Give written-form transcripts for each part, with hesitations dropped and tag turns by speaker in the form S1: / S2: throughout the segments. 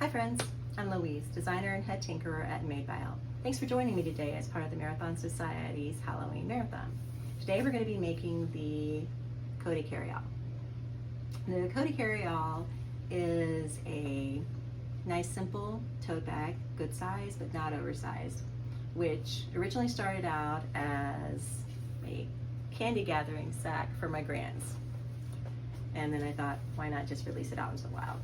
S1: Hi friends, I'm Louise, designer and head tinkerer at Made by Elle. Thanks for joining me today as part of the Marathon Sewciety's Halloween Marathon. Today we're going to be making the Coty Carryall. The Coty Carryall is a nice simple tote bag, good size but not oversized, which originally started out as a candy gathering sack for my grands. And then I thought, why not just release it out into the wild?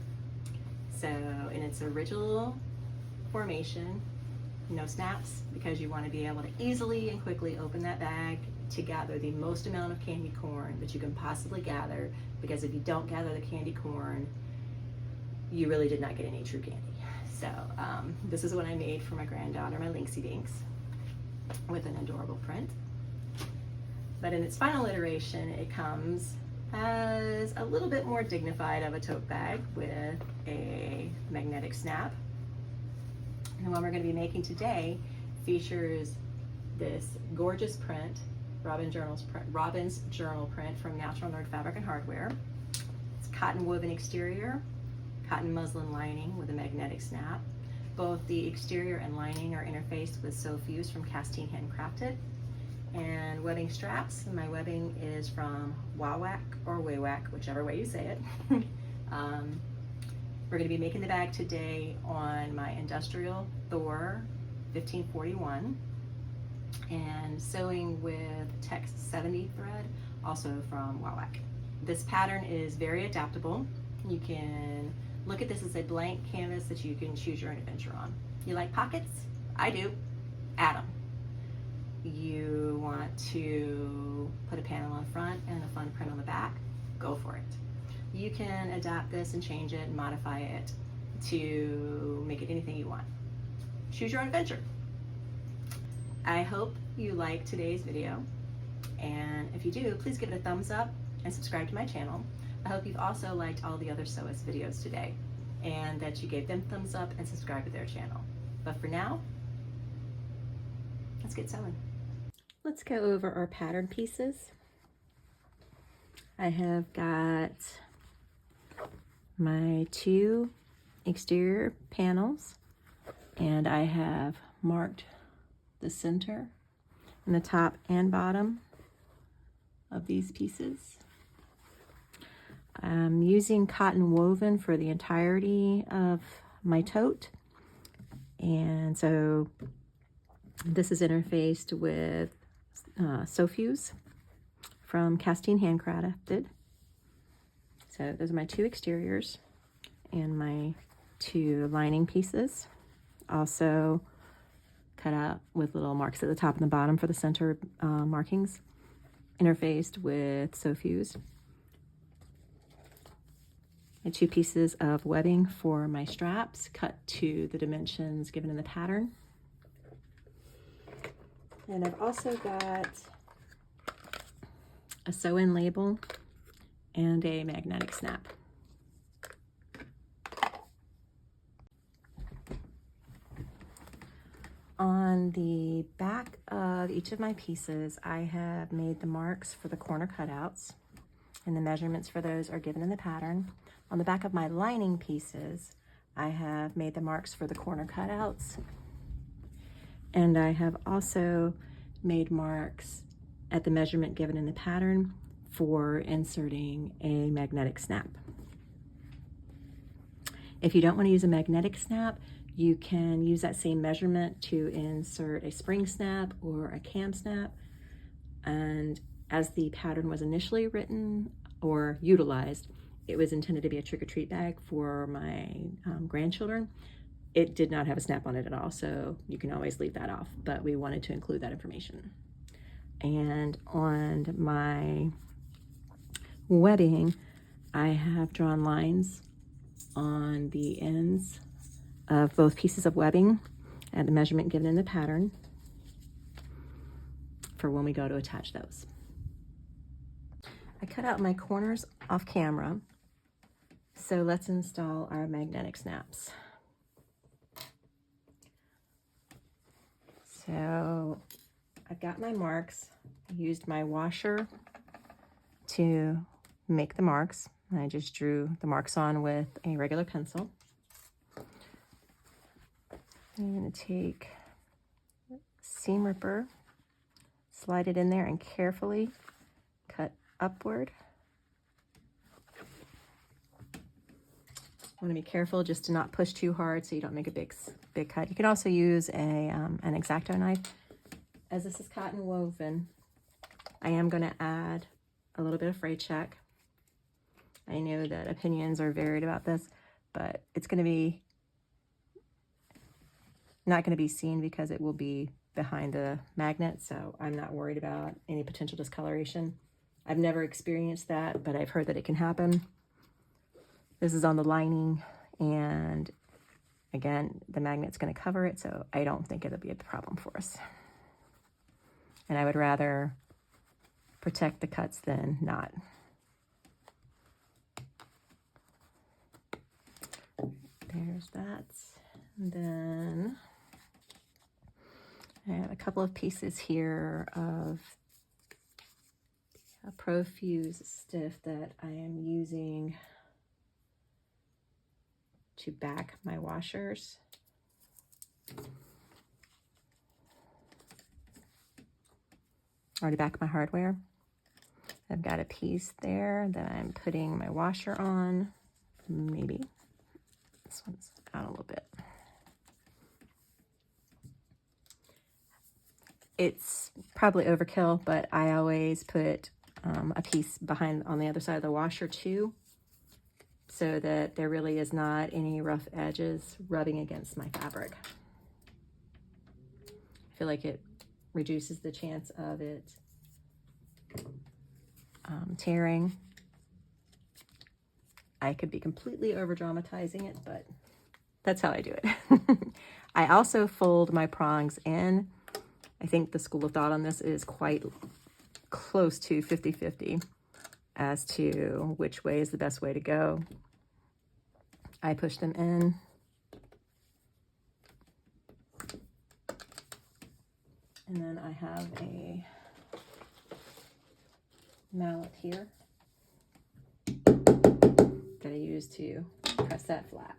S1: So in its original formation, no snaps, because you want to be able to easily and quickly open that bag to gather the most amount of candy corn that you can possibly gather, because if you don't gather the candy corn, you really did not get any true candy. So this is what I made for my granddaughter, my Lynxie Dinks, with an adorable print. But in its final iteration, it comes as a little bit more dignified of a tote bag with a magnetic snap. And the one we're going to be making today features this gorgeous print, Robin's Journal print from Natural Nerd Fabric and Hardware. It's cotton woven exterior, cotton muslin lining with a magnetic snap. Both the exterior and lining are interfaced with Sewfuse from Castine Handcrafted. And webbing straps. My webbing is from Wawak or Waywak, whichever way you say it. We're going to be making the bag today on my industrial Thor 1541 and sewing with Tex 70 thread, also from Wawak. This pattern is very adaptable. You can look at this as a blank canvas that you can choose your own adventure on. You like pockets? I do. Add them. You want to put a panel on the front and a fun print on the back, go for it. You can adapt this and change it and modify it to make it anything you want. Choose your own adventure. I hope you like today's video, and if you do, please give it a thumbs up and subscribe to my channel. I hope you've also liked all the other Sewist videos today, and that you gave them thumbs up and subscribe to their channel. But for now, let's get sewing. Let's go over our pattern pieces. I have got my two exterior panels, and I have marked the center and the top and bottom of these pieces. I'm using cotton woven for the entirety of my tote, and so this is interfaced with Sewfuse from Castine Handcrafted. So those are my two exteriors and my two lining pieces. Also cut out with little marks at the top and the bottom for the center markings, interfaced with Sewfuse. And two pieces of webbing for my straps, cut to the dimensions given in the pattern. And I've also got a sew-in label and a magnetic snap. On the back of each of my pieces, I have made the marks for the corner cutouts, and the measurements for those are given in the pattern. On the back of my lining pieces, I have made the marks for the corner cutouts, and I have also made marks at the measurement given in the pattern for inserting a magnetic snap. If you don't want to use a magnetic snap, you can use that same measurement to insert a spring snap or a cam snap. And as the pattern was initially written or utilized, it was intended to be a trick-or-treat bag for my grandchildren. It did not have a snap on it at all, so you can always leave that off, but we wanted to include that information. And on my webbing, I have drawn lines on the ends of both pieces of webbing at the measurement given in the pattern for when we go to attach those. I cut out my corners off camera, so let's install our magnetic snaps. So I've got my marks. I used my washer to make the marks. I just drew the marks on with a regular pencil. I'm going to take seam ripper, slide it in there, and carefully cut upward. Want to be careful just to not push too hard so you don't make a big cut. You can also use an X-Acto knife. As this is cotton woven, I am going to add a little bit of fray check. I know that opinions are varied about this, but it's going to be not going to be seen because it will be behind the magnet, so I'm not worried about any potential discoloration. I've never experienced that, but I've heard that it can happen. This is on the lining, and again, the magnet's going to cover it, so I don't think it'll be a problem for us. And I would rather protect the cuts than not. There's that. And then I have a couple of pieces here of a Profuse stiff that I am using to back my washers. Already back my hardware. I've got a piece there that I'm putting my washer on. Maybe this one's out a little bit. It's probably overkill, but I always put a piece behind on the other side of the washer too, so that there really is not any rough edges rubbing against my fabric. I feel like it reduces the chance of it tearing. I could be completely over dramatizing it, but that's how I do it. I also fold my prongs in. I think the school of thought on this is quite close to 50-50 as to which way is the best way to go. I push them in. And then I have a mallet here that I use to press that flat.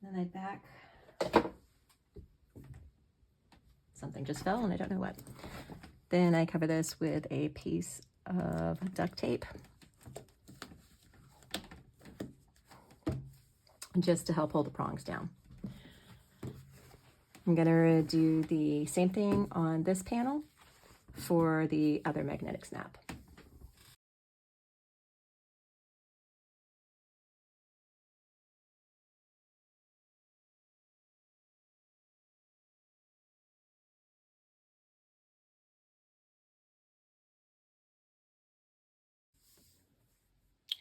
S1: Then I back. Something just fell and I don't know what. Then I cover this with a piece of duct tape just to help hold the prongs down. I'm going to do the same thing on this panel for the other magnetic snap.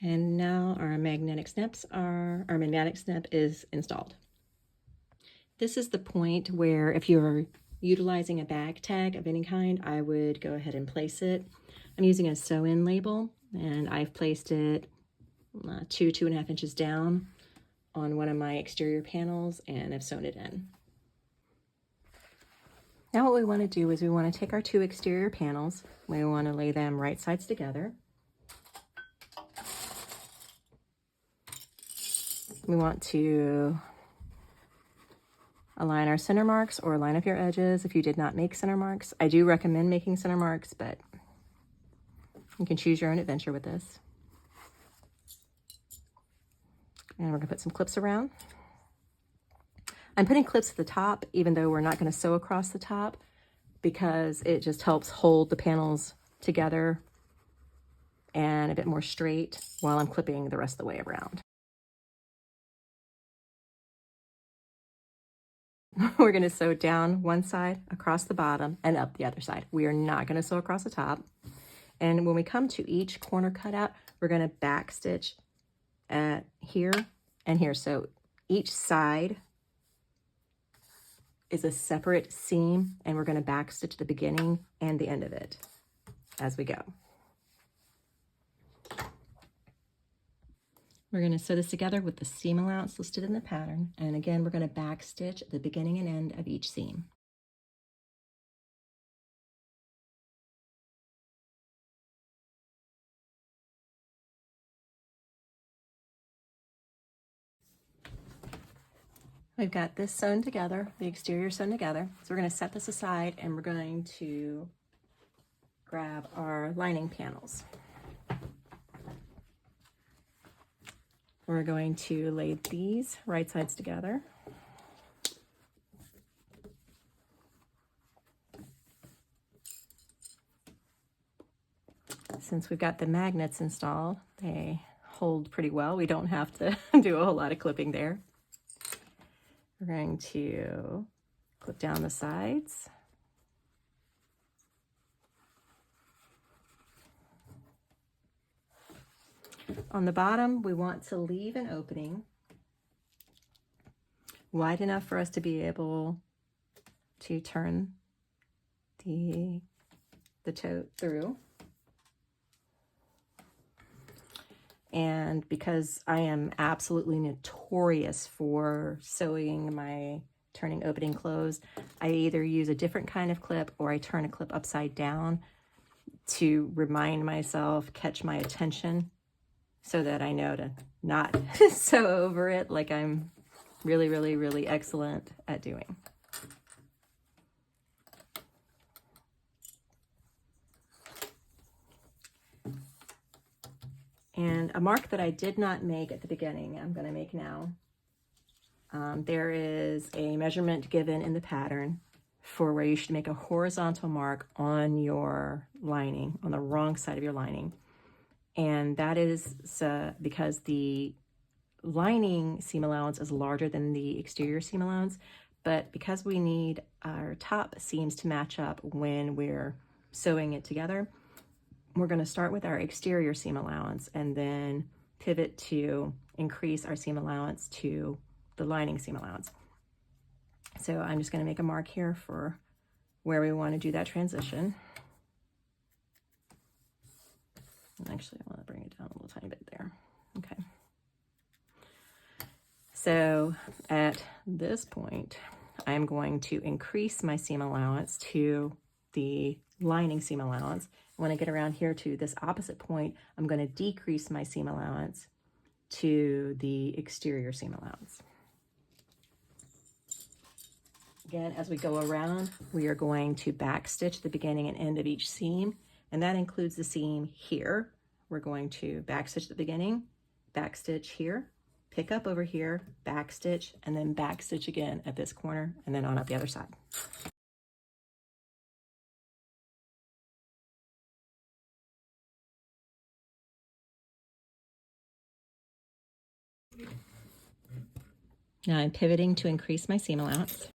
S1: And now our magnetic snap is installed. This is the point where if you're utilizing a bag tag of any kind, I would go ahead and place it. I'm using a sew-in label, and I've placed it 2.5 inches down on one of my exterior panels, and I've sewn it in. Now what we want to do is we want to take our two exterior panels, we want to lay them right sides together. We want to align our center marks or line up your edges if you did not make center marks. I do recommend making center marks, but you can choose your own adventure with this. And we're going to put some clips around. I'm putting clips at the top, even though we're not going to sew across the top, because it just helps hold the panels together and a bit more straight while I'm clipping the rest of the way around. We're going to sew down one side, across the bottom, and up the other side. We are not going to sew across the top. And when we come to each corner cutout, we're going to back stitch at here and here. So each side is a separate seam, and we're going to back stitch the beginning and the end of it as we go. We're going to sew this together with the seam allowance listed in the pattern, and again we're going to back stitch the beginning and end of each seam. We've got this sewn together, the exterior sewn together. So we're going to set this aside and we're going to grab our lining panels. We're going to lay these right sides together. Since we've got the magnets installed, they hold pretty well. We don't have to do a whole lot of clipping there. We're going to clip down the sides. On the bottom, we want to leave an opening wide enough for us to be able to turn the tote through. And because I am absolutely notorious for sewing my turning opening closed, I either use a different kind of clip or I turn a clip upside down to remind myself, catch my attention, so that I know to not sew over it like I'm really, really, really excellent at doing. And a mark that I did not make at the beginning, I'm going to make now. There is a measurement given in the pattern for where you should make a horizontal mark on your lining, on the wrong side of your lining. And that is because the lining seam allowance is larger than the exterior seam allowance, but because we need our top seams to match up when we're sewing it together, we're going to start with our exterior seam allowance and then pivot to increase our seam allowance to the lining seam allowance. So I'm just going to make a mark here for where we want to do that transition. And actually, I want to bring it down a little tiny bit there. Okay. So at this point, I'm going to increase my seam allowance to the lining seam allowance. When I get around here to this opposite point, I'm going to decrease my seam allowance to the exterior seam allowance. Again, as we go around, we are going to backstitch the beginning and end of each seam, and that includes the seam here. We're going to backstitch the beginning, backstitch here, pick up over here, backstitch, and then backstitch again at this corner, and then on up the other side. Now I'm pivoting to increase my seam allowance.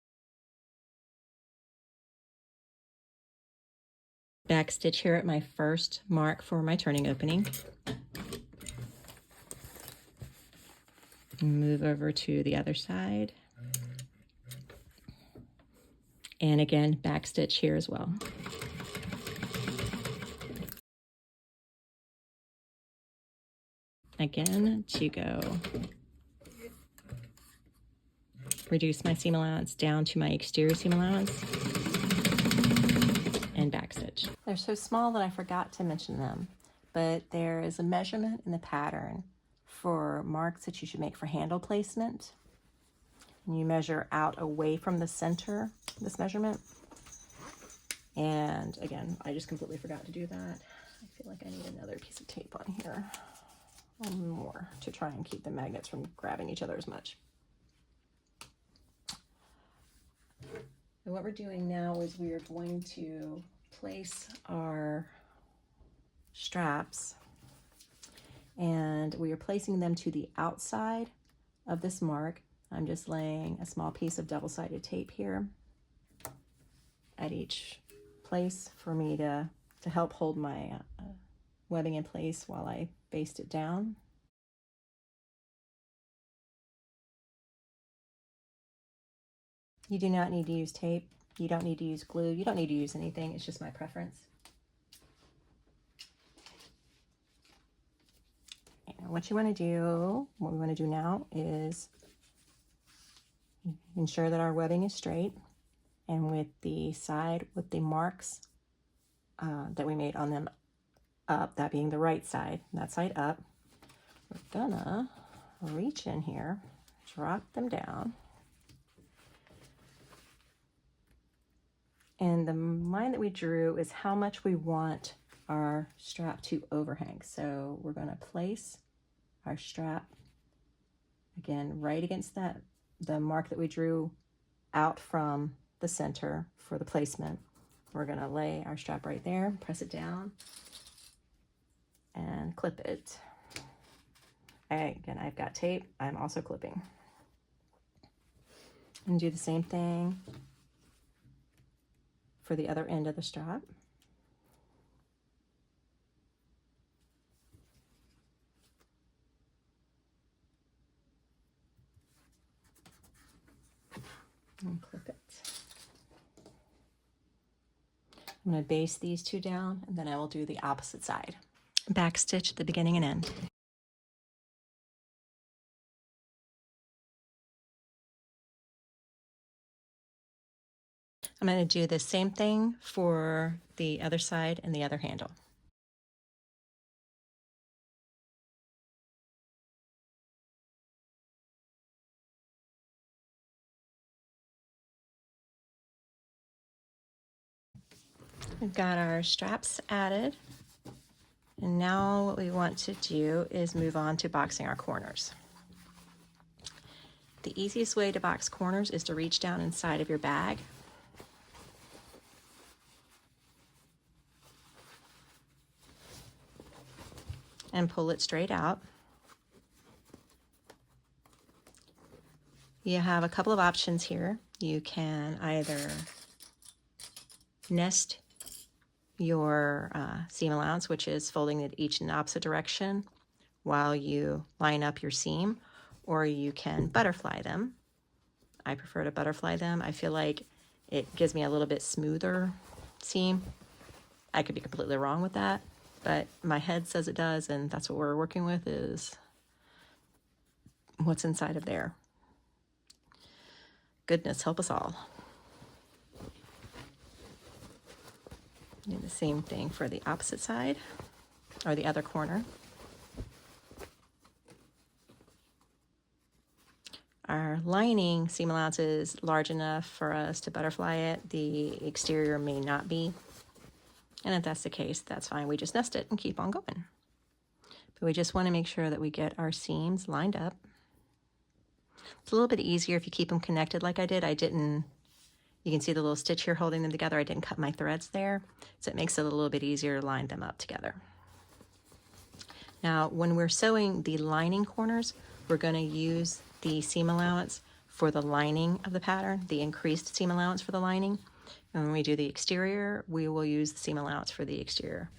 S1: Backstitch here at my first mark for my turning opening. Move over to the other side. And again, backstitch here as well. Again, to go reduce my seam allowance down to my exterior seam allowance and backstitch. They're so small that I forgot to mention them, but there is a measurement in the pattern for marks that you should make for handle placement. And you measure out away from the center, this measurement. And again, I just completely forgot to do that. I feel like I need another piece of tape on here, one more, to try and keep the magnets from grabbing each other as much. And what we're doing now is we are going to place our straps, and we are placing them to the outside of this mark. I'm just laying a small piece of double-sided tape here at each place for me to help hold my webbing in place while I baste it down. You do not need to use tape. You don't need to use glue. You don't need to use anything. It's just my preference. And what we want to do now is ensure that our webbing is straight, and with the marks that we made on them up, that being the right side, that side up, we're gonna reach in here, drop them down, And the line that we drew is how much we want our strap to overhang. So we're going to place our strap again right against the mark that we drew out from the center for the placement. We're going to lay our strap right there, press it down, and clip it. Again, I've got tape. I'm also clipping. And do the same thing for the other end of the strap. And clip it. I'm going to base these two down, and then I will do the opposite side. Back stitch at the beginning and end. I'm going to do the same thing for the other side and the other handle. We've got our straps added, and now what we want to do is move on to boxing our corners. The easiest way to box corners is to reach down inside of your bag and pull it straight out. You have a couple of options here. You can either nest your seam allowance, which is folding it each in the opposite direction while you line up your seam, or you can butterfly them. I prefer to butterfly them. I feel like it gives me a little bit smoother seam. I could be completely wrong with that, but my head says it does, and that's what we're working with, is what's inside of there. Goodness help us all. Do the same thing for the opposite side, or the other corner. Our lining seam allowance is large enough for us to butterfly it. The exterior may not be. And if that's the case, that's fine. We just nest it and keep on going. But we just want to make sure that we get our seams lined up. It's a little bit easier if you keep them connected like I did. You can see the little stitch here holding them together. I didn't cut my threads there, so it makes it a little bit easier to line them up together. Now, when we're sewing the lining corners, we're going to use the seam allowance for the lining of the pattern, the increased seam allowance for the lining. And when we do the exterior, we will use the seam allowance for the exterior.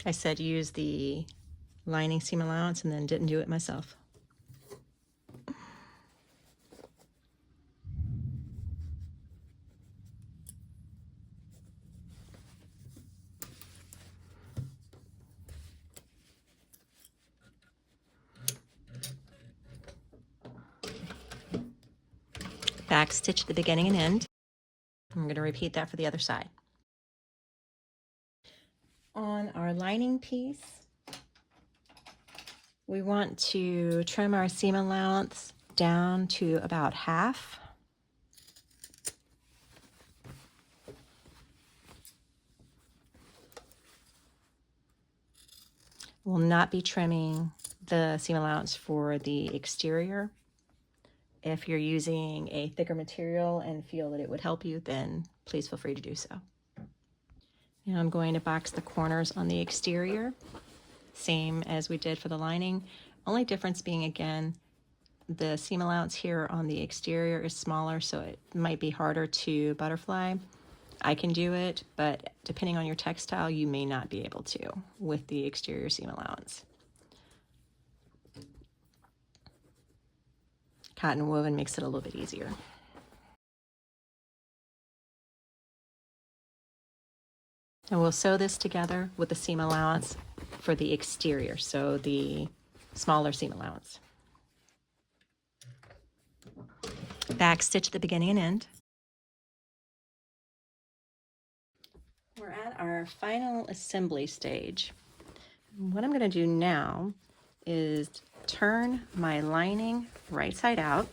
S1: I said use the lining seam allowance and then didn't do it myself. Back stitch at the beginning and end. I'm going to repeat that for the other side. On our lining piece, we want to trim our seam allowance down to about half. We'll not be trimming the seam allowance for the exterior. If you're using a thicker material and feel that it would help you, then please feel free to do so. Now I'm going to box the corners on the exterior, same as we did for the lining. Only difference being, again, the seam allowance here on the exterior is smaller, so it might be harder to butterfly. I can do it, but depending on your textile, you may not be able to with the exterior seam allowance. Cotton woven makes it a little bit easier. And we'll sew this together with the seam allowance for the exterior, so the smaller seam allowance. Back stitch at the beginning and end. We're at our final assembly stage. What I'm going to do now is turn my lining right side out.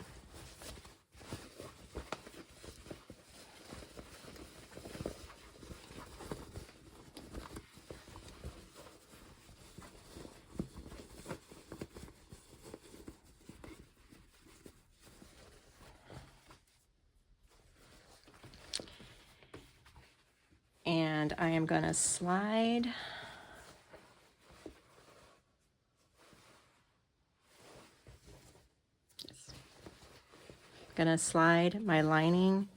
S1: And I am going to slide my lining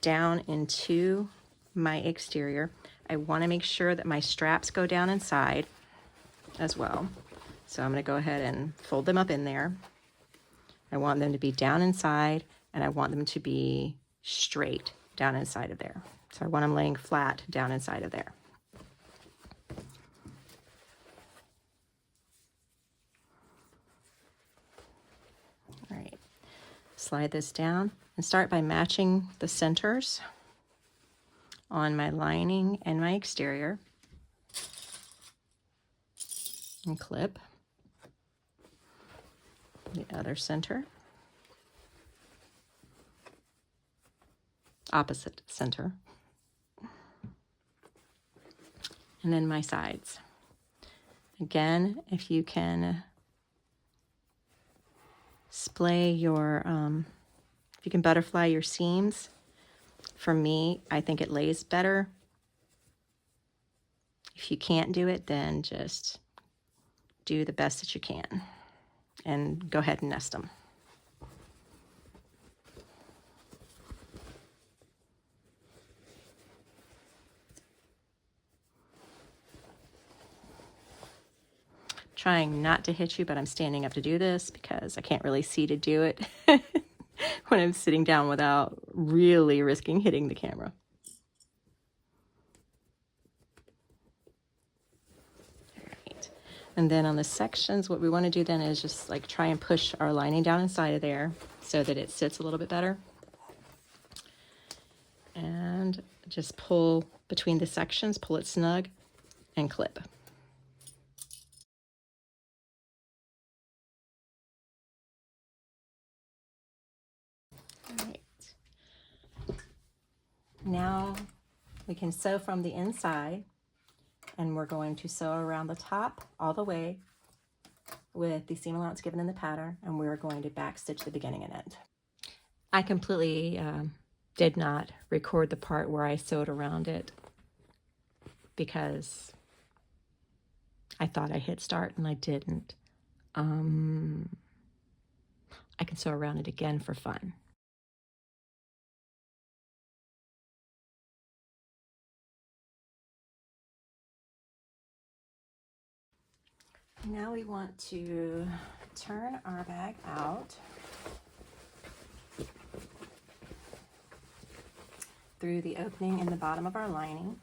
S1: down into my exterior. I want to make sure that my straps go down inside as well. So I'm going to go ahead and fold them up in there. I want them to be down inside, and I want them to be straight down inside of there. So I want them laying flat down inside of there. All right, slide this down and start by matching the centers on my lining and my exterior. And clip the other center, opposite center, and then my sides. Again, if you can splay your, if you can butterfly your seams, for me, I think it lays better. If you can't do it, then just do the best that you can and go ahead and nest them. Trying not to hit you, but I'm standing up to do this because I can't really see to do it when I'm sitting down without really risking hitting the camera. And then on the sections, what we want to do then is just like try and push our lining down inside of there so that it sits a little bit better. And just pull between the sections, pull it snug, and clip. All right. Now we can sew from the inside. And we're going to sew around the top all the way with the seam allowance given in the pattern, and we're going to back stitch the beginning and end. I completely did not record the part where I sewed around it because I thought I hit start and I didn't. I can sew around it again for fun. Now we want to turn our bag out through the opening in the bottom of our lining.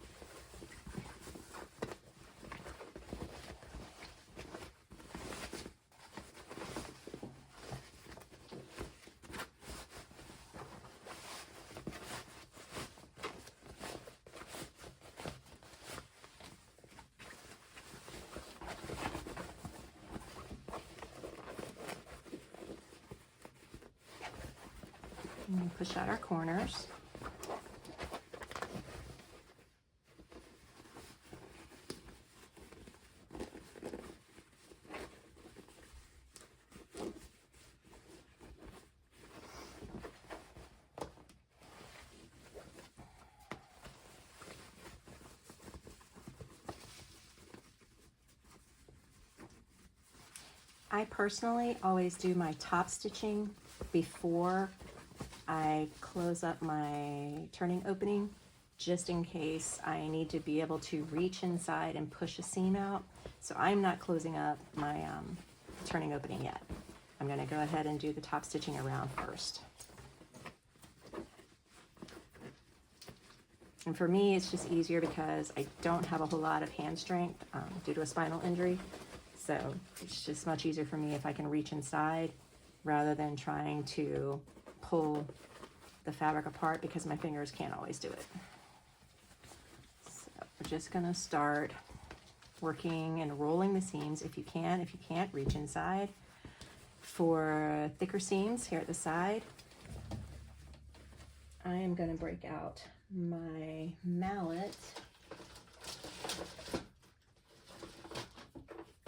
S1: And push out our corners. I personally always do my top stitching before I close up my turning opening, just in case I need to be able to reach inside and push a seam out. So I'm not closing up my turning opening yet. I'm going to go ahead and do the top stitching around first. And for me, it's just easier because I don't have a whole lot of hand strength due to a spinal injury. So it's just much easier for me if I can reach inside rather than trying to pull the fabric apart because my fingers can't always do it. So we're just going to start working and rolling the seams if you can. If you can't, reach inside. For thicker seams here at the side, I am going to break out my mallet,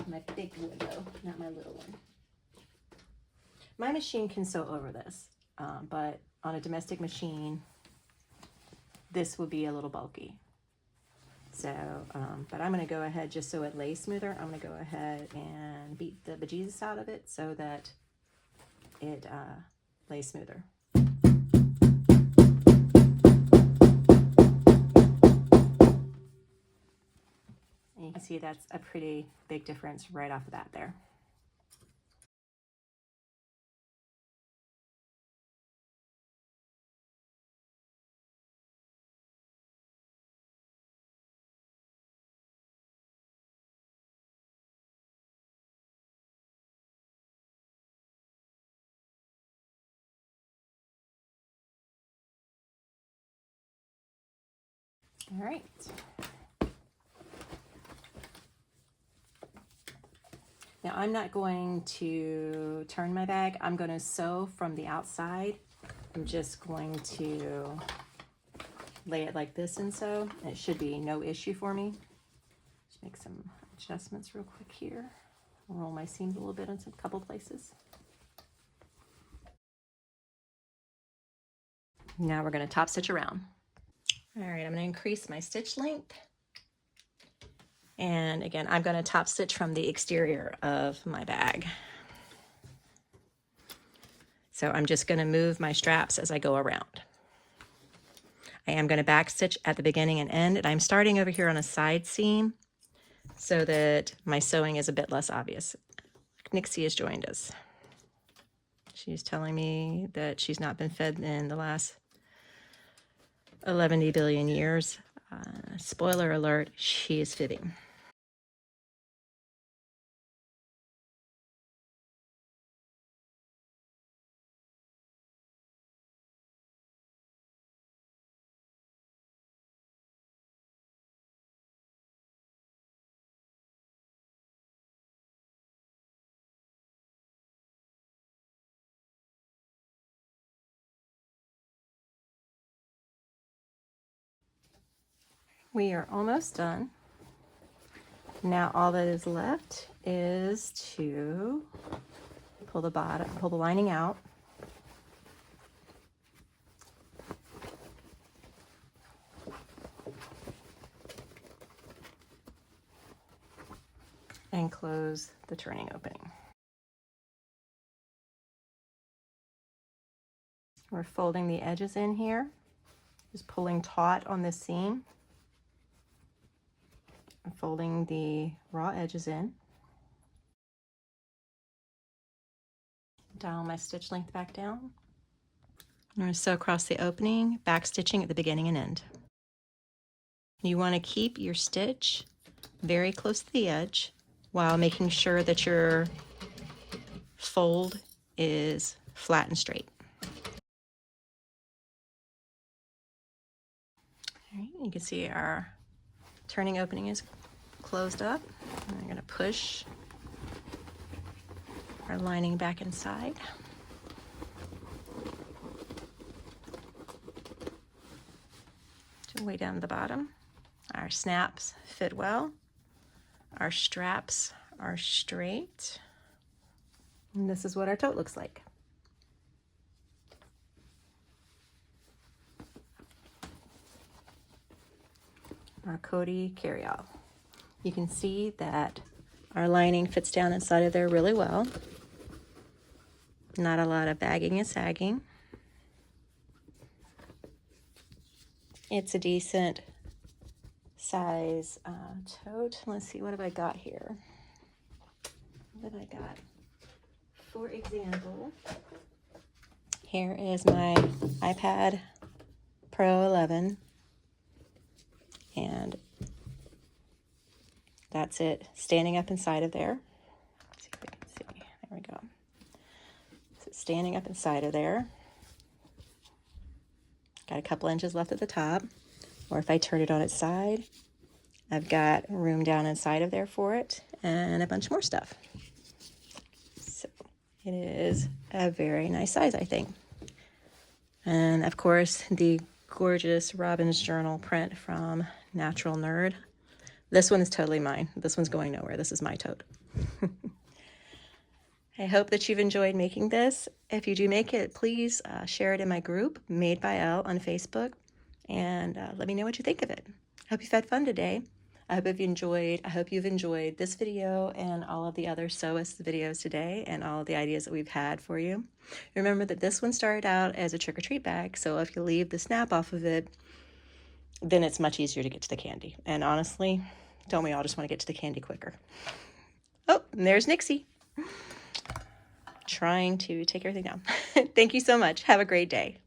S1: my big one though, not my little one. My machine can sew over this, but on a domestic machine, this would be a little bulky. So, but I'm going to go ahead, just so it lays smoother, I'm going to go ahead and beat the bejesus out of it so that it lays smoother. And you can see that's a pretty big difference right off the bat there. All right. Now I'm not going to turn my bag. I'm going to sew from the outside. I'm just going to lay it like this and sew. It should be no issue for me. Just make some adjustments real quick here. Roll my seams a little bit in a couple places. Now we're going to top stitch around. All right, I'm going to increase my stitch length. And again, I'm going to top stitch from the exterior of my bag. So I'm just going to move my straps as I go around. I am going to back stitch at the beginning and end, and I'm starting over here on a side seam so that my sewing is a bit less obvious. Nixie has joined us. She's telling me that she's not been fed in the last 11 billion years. Spoiler alert, she is fibbing. We are almost done. Now all that is left is to pull the lining out. And close the turning opening. We're folding the edges in here, just pulling taut on this seam. I'm folding the raw edges in. Dial my stitch length back down. I'm going to sew across the opening, back stitching at the beginning and end. You want to keep your stitch very close to the edge while making sure that your fold is flat and straight. All right, you can see our turning opening is closed up. I'm going to push our lining back inside. Way down to the bottom. Our snaps fit well. Our straps are straight. And this is what our tote looks like. Our Coty Carryall. You can see that our lining fits down inside of there really well. Not a lot of bagging and sagging. It's a decent size tote. Let's see, what have I got here? What have I got? For example, here is my iPad Pro 11. And that's it standing up inside of there. Let's see if we can see. There we go. So it's standing up inside of there. Got a couple inches left at the top. Or if I turn it on its side, I've got room down inside of there for it and a bunch more stuff. So It is a very nice size, I think. And of course, the gorgeous Robin's Journal print from Natural Nerd. This one is totally mine. This one's going nowhere. This is my tote. I hope that you've enjoyed making this. If you do make it, please share it in my group, Made by Elle, on Facebook, and let me know what you think of it. I hope you've had fun today. I hope you've enjoyed this video and all of the other Sewist videos today and all of the ideas that we've had for you. Remember that this one started out as a trick-or-treat bag, so if you leave the snap off of it, then it's much easier to get to the candy. And honestly, don't we all just want to get to the candy quicker? Oh, and there's Nixie, trying to take everything down. Thank you so much. Have a great day.